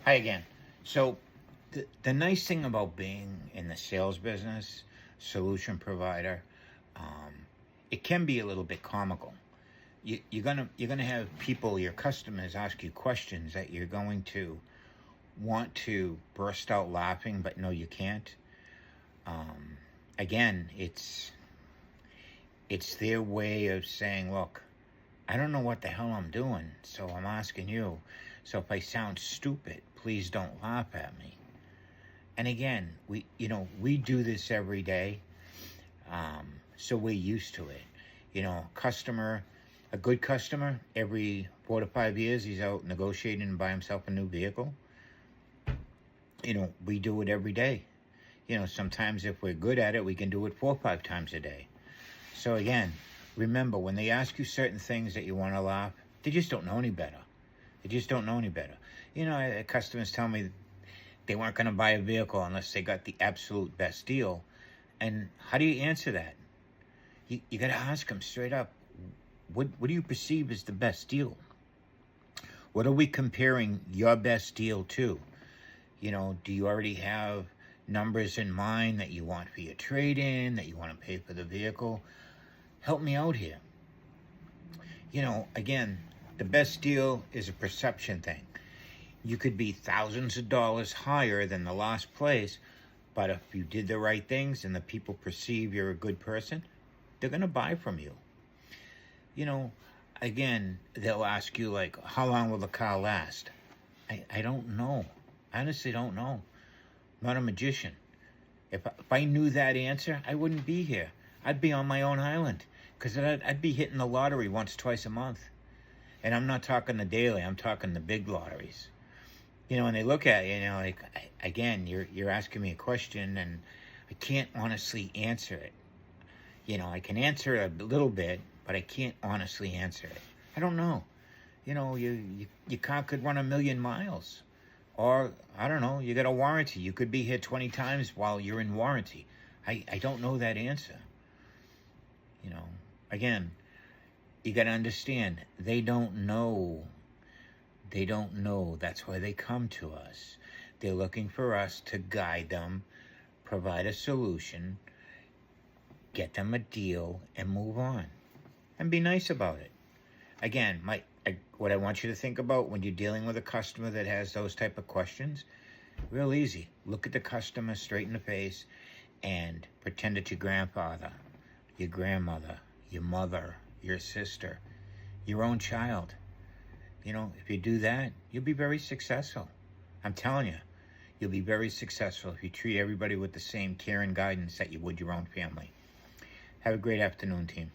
Hi again. So, the nice thing about being in the sales business, solution provider, um, it can be a little bit comical. You're gonna have people, your customers, ask you questions that you're going to want to burst out laughing, but no, you can't. Um, Again, it's their way of saying, "Look, I don't know what the hell I'm doing, so I'm asking you. So if I sound stupid, please don't laugh at me." And again, we do this every day, so we're used to it. A good customer, every 4 to 5 years, he's out negotiating to buy himself a new vehicle. We do it every day. Sometimes if we're good at it, we can do it 4 or 5 times a day. So again, remember, when they ask you certain things that you want to laugh, they just don't know any better. They just don't know any better. Customers tell me they weren't going to buy a vehicle unless they got the absolute best deal. And how do you answer that? You got to ask them straight up, what do you perceive as the best deal? What are we comparing your best deal to? Do you already have numbers in mind that you want for your trade-in, that you want to pay for the vehicle? Help me out here. Again, the best deal is a perception thing. You could be thousands of dollars higher than the last place, but if you did the right things and the people perceive you're a good person, they're going to buy from you. Again, they'll ask you, like, how long will the car last? I don't know. I honestly don't know. I'm not a magician. If I knew that answer, I wouldn't be here. I'd be on my own island, because I'd be hitting the lottery once, twice a month. And I'm not talking the daily, I'm talking the big lotteries. And they look at you, like, again, you're asking me a question, and I can't honestly answer it. I can answer a little bit, but I can't honestly answer it. I don't know. Your car could run 1,000,000 miles. Or, I don't know, you got a warranty. You could be here 20 times while you're in warranty. I don't know that answer. Again, you got to understand, they don't know. They don't know. That's why they come to us. They're looking for us to guide them, provide a solution, get them a deal, and move on. And be nice about it. Again, what I want you to think about when you're dealing with a customer that has those type of questions, real easy. Look at the customer straight in the face and pretend it's your grandfather, your grandmother, your mother, your sister, your own child. If you do that, you'll be very successful. I'm telling you, you'll be very successful if you treat everybody with the same care and guidance that you would your own family. Have a great afternoon, team.